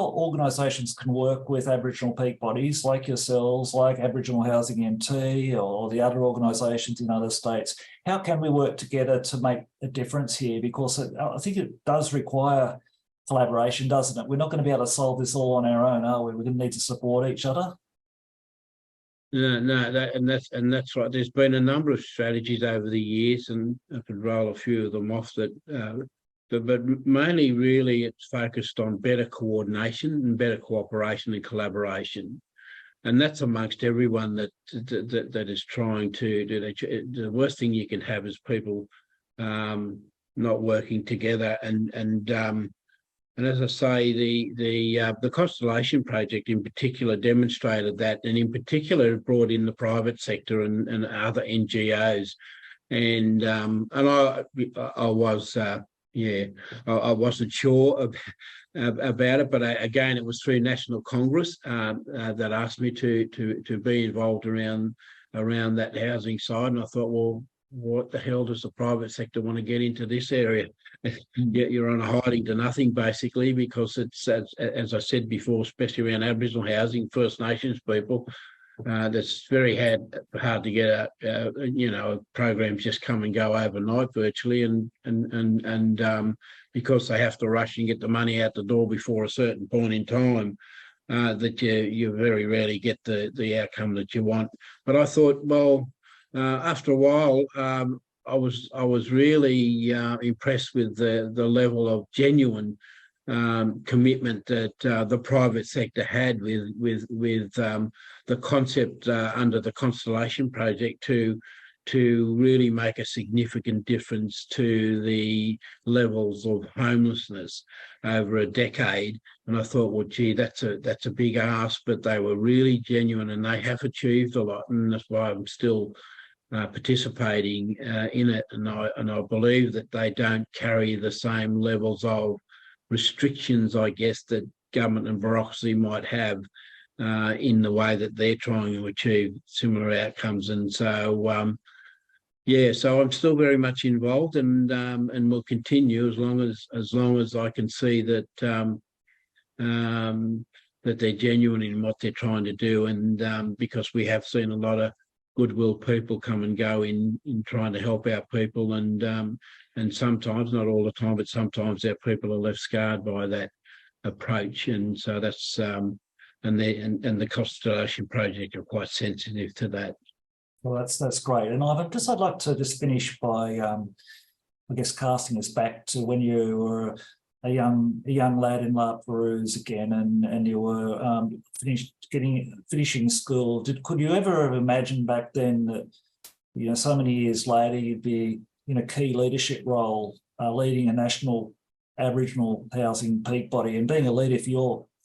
S1: organisations can work with Aboriginal peak bodies like yourselves, like Aboriginal Housing MT or the other organisations in other states. How can we work together to make a difference here? Because I think it does require collaboration, doesn't it? We're not going to be able to solve this all on our own, are we? We're going to need to support each other.
S2: No, that's right. There's been a number of strategies over the years, and I could roll a few of them off that. But mainly, really, it's focused on better coordination and better cooperation and collaboration. and that's amongst everyone that is trying to do that. The worst thing you can have is people not working together, and as I say, the Constellation project in particular demonstrated that, and in particular brought in the private sector and other NGOs, and I was I wasn't sure about it, but again, it was through National Congress that asked me to be involved around that housing side, and I thought, well, what the hell does the private sector want to get into this area? Yet you're on a hiding to nothing, basically, because it's, as I said before, especially around Aboriginal housing, First Nations people, that's very hard to get programs just come and go overnight virtually, and because they have to rush and get the money out the door before a certain point in time, that you very rarely get the outcome that you want. But I thought, well, after a while, I was really impressed with the level of genuine commitment that the private sector had with the concept under the Constellation project to really make a significant difference to the levels of homelessness over a decade. And I thought, well, gee, that's a big ask, but they were really genuine and they have achieved a lot, and that's why I'm still participating in it, and I believe that they don't carry the same levels of restrictions, I guess, that government and bureaucracy might have in the way that they're trying to achieve similar outcomes. And so, so I'm still very much involved, and will continue as long as I can see that that they're genuine in what they're trying to do, and because we have seen a lot of goodwill people come and go in trying to help our people, and sometimes, not all the time, but sometimes our people are left scarred by that approach, and so that's and the Constellation project are quite sensitive to that.
S1: Well, that's great, and I'd like to just finish by I guess casting us back to when you were a young lad in La Perouse again, and you were finishing school. Could you ever have imagined back then that, so many years later, you'd be in a key leadership role, leading a national Aboriginal housing peak body and being a leader for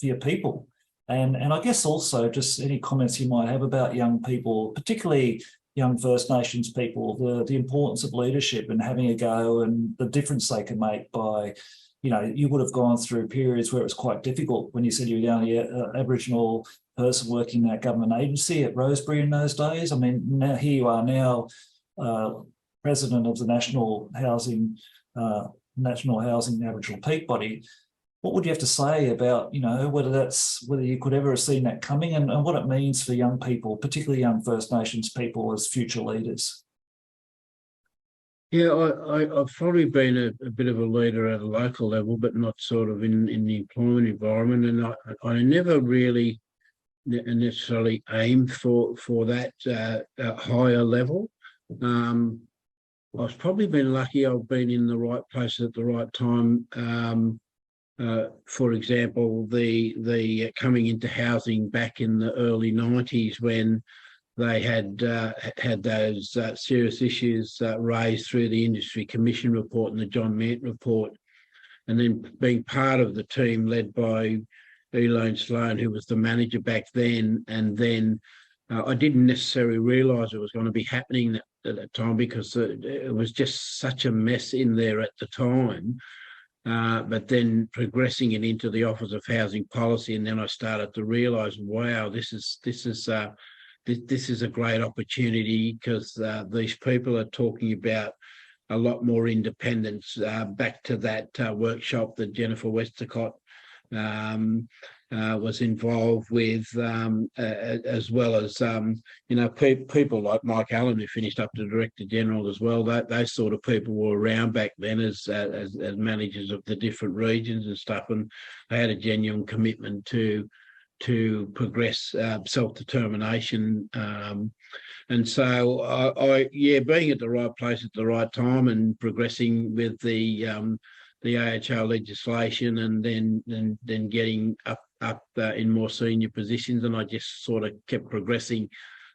S1: your people? And I guess also just any comments you might have about young people, particularly young First Nations people, the importance of leadership and having a go, and the difference they can make by, you would have gone through periods where it was quite difficult when you said you were the only Aboriginal person working in that government agency at Rosebery in those days. I mean, now here you are now, president of the National Housing Aboriginal Peak Body. What would you have to say about, whether you could ever have seen that coming, and what it means for young people, particularly young First Nations people, as future leaders?
S2: Yeah, I've probably been a bit of a leader at a local level, but not sort of in the employment environment, and I never really necessarily aimed for that higher level. I've probably been lucky. I've been in the right place at the right time. For example, the coming into housing back in the early 90s, when they had those serious issues raised through the Industry Commission report and the John Mant report, and then being part of the team led by Elaine Sloan, who was the manager back then. And then I didn't necessarily realise it was going to be happening at that time, because it was just such a mess in there at the time. But then progressing it into the Office of Housing Policy, and then I started to realise, wow, this is a great opportunity, because these people are talking about a lot more independence. Back to that workshop that Jennifer Westacott was involved with, as well as people like Mike Allen, who finished up to Director General as well. Those sort of people were around back then as managers of the different regions and stuff, and they had a genuine commitment to progress self-determination, and so I being at the right place at the right time and progressing with the AHL legislation, and then getting up up in more senior positions, and I just sort of kept progressing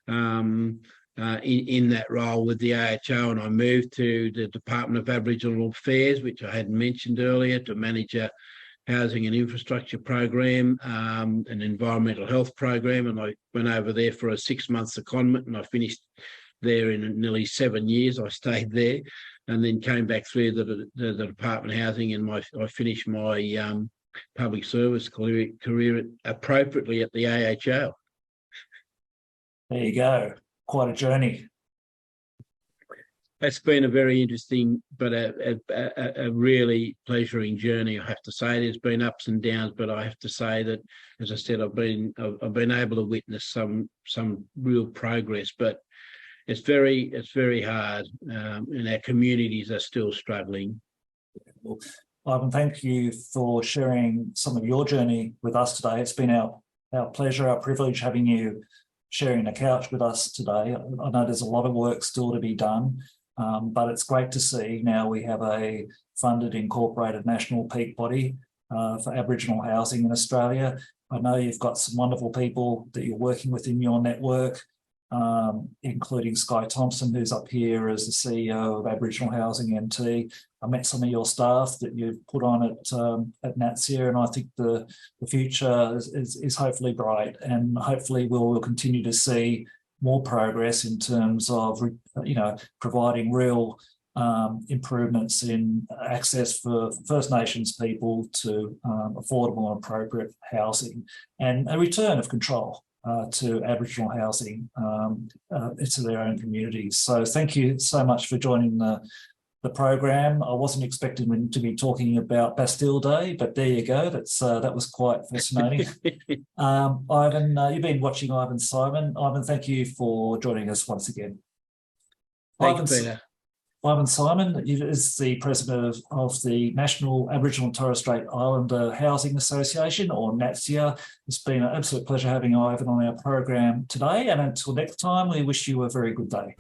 S2: in that role with the AHO, and I moved to the Department of Aboriginal Affairs, which I hadn't mentioned earlier, to manage a housing and infrastructure program, an environmental health program, and I went over there for a 6-month secondment, and I finished there in nearly 7 years. I stayed there, and then came back through the Department of Housing, and I finished my public service career appropriately at the AHO.
S1: There you go. Quite a journey.
S2: It's been a very interesting, but a really pleasuring journey, I have to say. There's been ups and downs, but I have to say that, as I said, I've been able to witness some real progress. But it's very hard, and our communities are still struggling.
S1: Well, Ivan, thank you for sharing some of your journey with us today. It's been our pleasure, our privilege having you sharing a couch with us today. I know there's a lot of work still to be done. But it's great to see now we have a funded incorporated national peak body for Aboriginal housing in Australia. I know you've got some wonderful people that you're working with in your network, including Sky Thompson, who's up here as the CEO of Aboriginal Housing NT. I met some of your staff that you've put on at NATSIHA, and I think the future is hopefully bright, and hopefully we'll continue to see more progress in terms of, providing real improvements in access for First Nations people to affordable and appropriate housing, and a return of control to Aboriginal housing to their own communities. So thank you so much for joining the program. I wasn't expecting to be talking about Bastille Day, but there you go. That was quite fascinating. Ivan, you've been watching Ivan Simon. Ivan, thank you for joining us once again.
S2: Thanks, Peter.
S1: Ivan Simon is the president of the National Aboriginal and Torres Strait Islander Housing Association, or NATSIHA. It's been an absolute pleasure having Ivan on our program today, and until next time, we wish you a very good day.